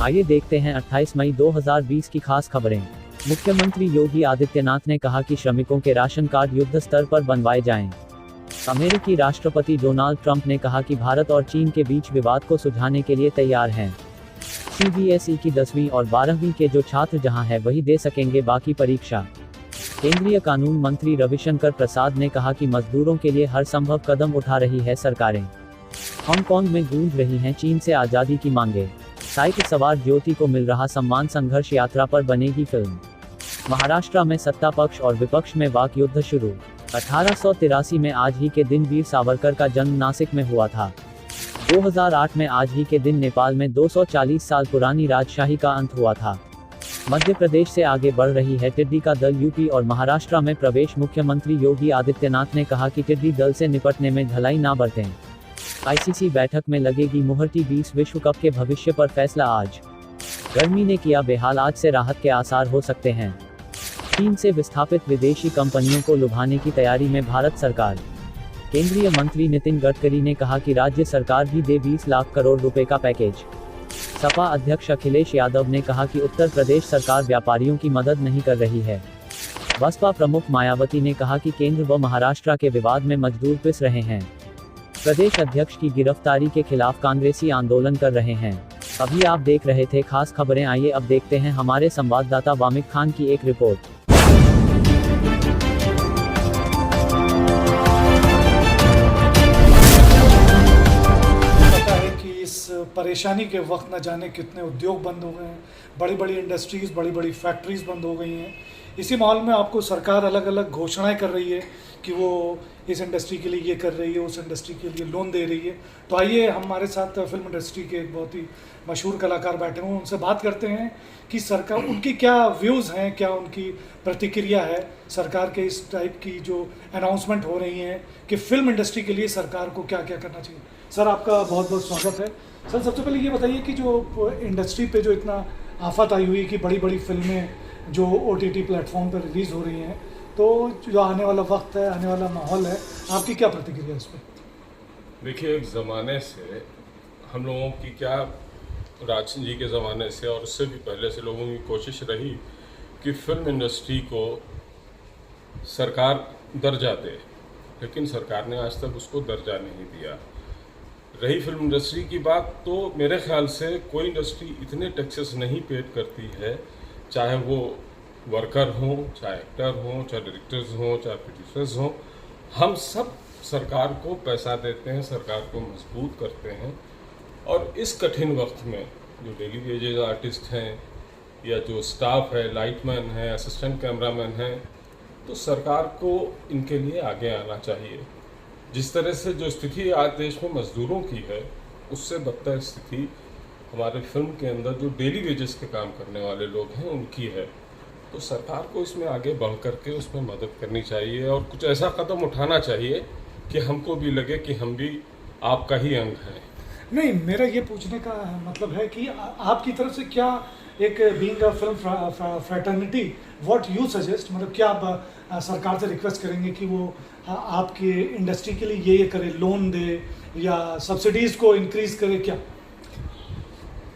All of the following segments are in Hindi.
आइए देखते हैं 28 मई 2020 की खास खबरें। मुख्यमंत्री योगी आदित्यनाथ ने कहा कि श्रमिकों के राशन कार्ड युद्ध स्तर पर बनवाए जाएं। अमेरिकी राष्ट्रपति डोनाल्ड ट्रंप ने कहा कि भारत और चीन के बीच विवाद को सुलझाने के लिए तैयार हैं। सीबीएसई की 10वीं और 12वीं के जो छात्र जहां है वही दे सकेंगे बाकी परीक्षा। केंद्रीय कानून मंत्री रविशंकर प्रसाद ने कहा कि मजदूरों के लिए हर संभव कदम उठा रही है सरकारें। हांगकांग में गूंज रही हैं चीन से आज़ादी की मांगें। साइकिल सवार ज्योति को मिल रहा सम्मान, संघर्ष यात्रा पर बनेगी फिल्म। महाराष्ट्र में सत्ता पक्ष और विपक्ष में वाक युद्ध शुरू। 1883 में आज ही के दिन वीर सावरकर का जन्म नासिक में हुआ था। 2008 में आज ही के दिन नेपाल में 240 साल पुरानी राजशाही का अंत हुआ था। मध्य प्रदेश से आगे बढ़ रही है टिड्डी का दल, यूपी और महाराष्ट्र में प्रवेश। मुख्यमंत्री योगी आदित्यनाथ ने कहा कि टिड्डी दल से निपटने में ढिलाई ना बरतें। आईसीसी बैठक में लगेगी मुहर। टी20 विश्व कप के भविष्य पर फैसला आज। गर्मी ने किया बेहाल, आज से राहत के आसार हो सकते हैं। चीन से विस्थापित विदेशी कंपनियों को लुभाने की तैयारी में भारत सरकार। केंद्रीय मंत्री नितिन गडकरी ने कहा कि राज्य सरकार भी दे 20 लाख करोड़ रुपए का पैकेज। सपा अध्यक्ष अखिलेश यादव ने कहा कि उत्तर प्रदेश सरकार व्यापारियों की मदद नहीं कर रही है। बसपा प्रमुख मायावती ने कहा कि केंद्र व महाराष्ट्र के विवाद में मजदूर पिस रहे हैं। प्रदेश अध्यक्ष की गिरफ्तारी के खिलाफ कांग्रेसी आंदोलन कर रहे हैं। अभी आप देख रहे थे खास खबरें। आइए अब देखते हैं हमारे संवाददाता वामिक खान की एक रिपोर्ट। परेशानी के वक्त न जाने कितने उद्योग बंद हो गए हैं, बड़ी बड़ी इंडस्ट्रीज़, बड़ी बड़ी फैक्ट्रीज़ बंद हो गई हैं। इसी माहौल में आपको सरकार अलग अलग घोषणाएं कर रही है कि वो इस इंडस्ट्री के लिए ये कर रही है, उस इंडस्ट्री के लिए लोन दे रही है। तो आइए हमारे साथ फिल्म इंडस्ट्री के एक बहुत ही मशहूर कलाकार बैठे हुए, उनसे बात करते हैं कि सरकार उनकी क्या व्यूज़ हैं, क्या उनकी प्रतिक्रिया है सरकार के इस टाइप की जो अनाउंसमेंट हो रही हैं कि फिल्म इंडस्ट्री के लिए सरकार को क्या क्या करना चाहिए। सर, आपका बहुत बहुत स्वागत है। सर, सबसे पहले ये बताइए कि जो इंडस्ट्री पे जो इतना आफत आई हुई है कि बड़ी बड़ी फिल्में जो OTT प्लेटफॉर्म पर रिलीज़ हो रही हैं, तो जो आने वाला वक्त है, आने वाला माहौल है, आपकी क्या प्रतिक्रिया है इस पर? देखिए, एक ज़माने से हम लोगों की क्या, राजन जी के ज़माने से और उससे भी पहले से लोगों की कोशिश रही कि फिल्म इंडस्ट्री को सरकार दर्जा दे, लेकिन सरकार ने आज तक उसको दर्जा नहीं दिया। रही फिल्म इंडस्ट्री की बात, तो मेरे ख्याल से कोई इंडस्ट्री इतने टैक्सेस नहीं पेड करती है, चाहे वो वर्कर हों, चाहे एक्टर हों, चाहे डायरेक्टर्स हों, चाहे प्रोड्यूसर्स हों। हम सब सरकार को पैसा देते हैं, सरकार को मजबूत करते हैं। और इस कठिन वक्त में जो डेली वेजेज आर्टिस्ट हैं या जो स्टाफ है, लाइटमैन है, असिस्टेंट कैमरामैन हैं, तो सरकार को इनके लिए आगे आना चाहिए। जिस तरह से जो स्थिति आज देश में मजदूरों की है, उससे बदतर स्थिति हमारे फिल्म के अंदर जो डेली वेजेस के काम करने वाले लोग हैं उनकी है। तो सरकार को इसमें आगे बढ़ करके उसमें मदद करनी चाहिए और कुछ ऐसा कदम उठाना चाहिए कि हमको भी लगे कि हम भी आपका ही अंग हैं। नहीं, मेरा ये पूछने का मतलब है कि आपकी तरफ से क्या एक being a film fraternity, what you suggest, मतलब क्या आप सरकार से रिक्वेस्ट करेंगे कि वो आपकी इंडस्ट्री के लिए ये करे, लोन दे या सब्सिडीज़ को इंक्रीज करे? क्या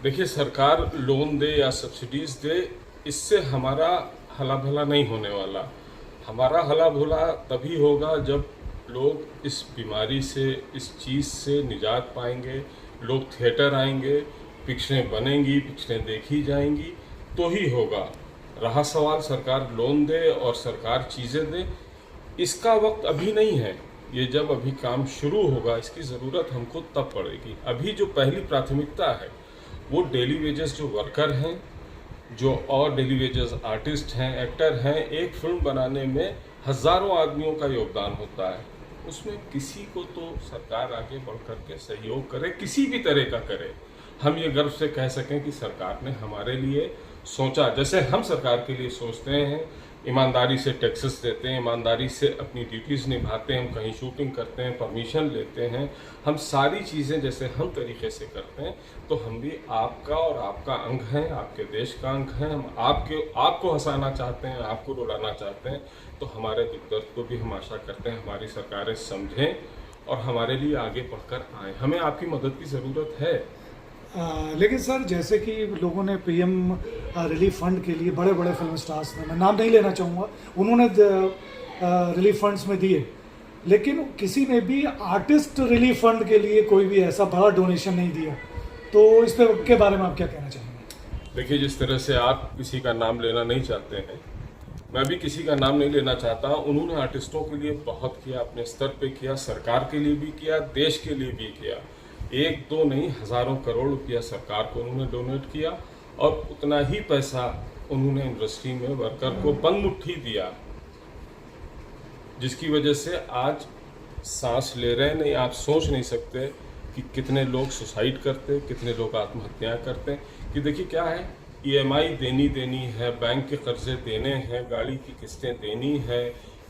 देखिए, सरकार लोन दे या सब्सिडीज़ दे, इससे हमारा हला भला नहीं होने वाला। हमारा हला भला तभी होगा जब लोग इस बीमारी से, इस चीज़ से निजात पाएंगे, लोग थिएटर आएंगे, पिक्चरें बनेंगी, पिक्चरें देखी जाएंगी, तो ही होगा। रहा सवाल सरकार लोन दे और सरकार चीज़ें दे, इसका वक्त अभी नहीं है। ये जब अभी काम शुरू होगा, इसकी ज़रूरत हमको तब पड़ेगी। अभी जो पहली प्राथमिकता है वो डेली वेजेस जो वर्कर हैं, जो और डेली वेजेस आर्टिस्ट हैं, एक्टर हैं। एक फिल्म बनाने में हज़ारों आदमियों का योगदान होता है, उसमें किसी को तो सरकार आगे बढ़ कर के सहयोग करे, किसी भी तरह का करे। हम ये गर्व से कह सकें कि सरकार ने हमारे लिए सोचा, जैसे हम सरकार के लिए सोचते हैं, ईमानदारी से टैक्सेस देते हैं, ईमानदारी से अपनी ड्यूटीज़ निभाते हैं, हम कहीं शूटिंग करते हैं, परमिशन लेते हैं, हम सारी चीज़ें जैसे हम तरीके से करते हैं, तो हम भी आपका और आपका अंग हैं, आपके देश का अंग हैं। हम आपको हंसाना चाहते हैं, आपको रुलाना चाहते हैं, तो हमारे दुख दर्द को भी हम आशा करते हैं हमारी सरकारें समझें और हमारे लिए आगे बढ़कर आएँ। हमें आपकी मदद की ज़रूरत है। लेकिन सर जैसे कि लोगों ने पीएम रिलीफ फंड के लिए बड़े बड़े फिल्म स्टार्स ने, मैं नाम नहीं लेना चाहूँगा, उन्होंने रिलीफ फंड्स में दिए, लेकिन किसी ने भी आर्टिस्ट रिलीफ फंड के लिए कोई भी ऐसा बड़ा डोनेशन नहीं दिया। तो इस के बारे में आप क्या कहना चाहेंगे? देखिए, जिस तरह से आप किसी का नाम लेना नहीं चाहते हैं, मैं भी किसी का नाम नहीं लेना चाहता। उन्होंने आर्टिस्टों के लिए बहुत किया, अपने स्तर पे किया, सरकार के लिए भी किया, देश के लिए भी किया। एक दो नहीं, हज़ारों करोड़ रुपया सरकार को उन्होंने डोनेट किया और उतना ही पैसा उन्होंने इंडस्ट्री में वर्कर को बंद मुट्ठी दिया, जिसकी वजह से आज सांस ले रहे नहीं। आप सोच नहीं सकते कि कितने लोग सुसाइड करते, कितने लोग आत्महत्या करते। कि देखिए क्या है, ईएमआई देनी है, बैंक के कर्जे देने हैं, गाड़ी की किस्तें देनी है,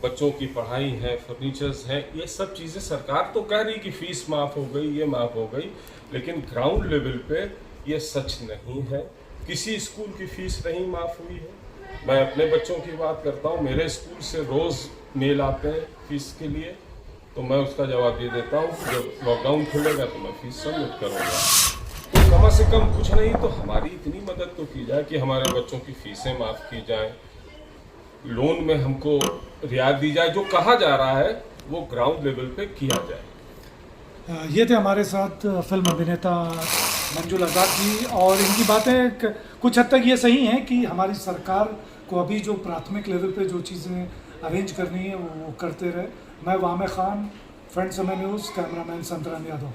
बच्चों की पढ़ाई है, फर्नीचर्स है, ये सब चीज़ें सरकार तो कह रही कि फ़ीस माफ़ हो गई, ये माफ़ हो गई, लेकिन ग्राउंड लेवल पे ये सच नहीं है। किसी स्कूल की फ़ीस नहीं माफ़ हुई है। मैं अपने बच्चों की बात करता हूँ, मेरे स्कूल से रोज़ मेल आते हैं फ़ीस के लिए, तो मैं उसका जवाब ये देता हूँ कि जब लॉकडाउन खुलेगा तो मैं फ़ीस सबमिट करूँगा। तो कम से कम कुछ नहीं तो हमारी इतनी मदद तो की जाए कि हमारे बच्चों की फ़ीसें माफ़ की जाएं, लोन में हमको रियायत दी जाए। जो कहा जा रहा है वो ग्राउंड लेवल पे किया जाए। ये थे हमारे साथ फिल्म अभिनेता मंजुल आज़ाद जी, और इनकी बातें कुछ हद तक ये सही हैं कि हमारी सरकार को अभी जो प्राथमिक लेवल पे जो चीज़ें अरेंज करनी है वो करते रहे। मैं वामे खान, फ्रेंड्स समय न्यूज़, कैमरामैन संतराम यादव।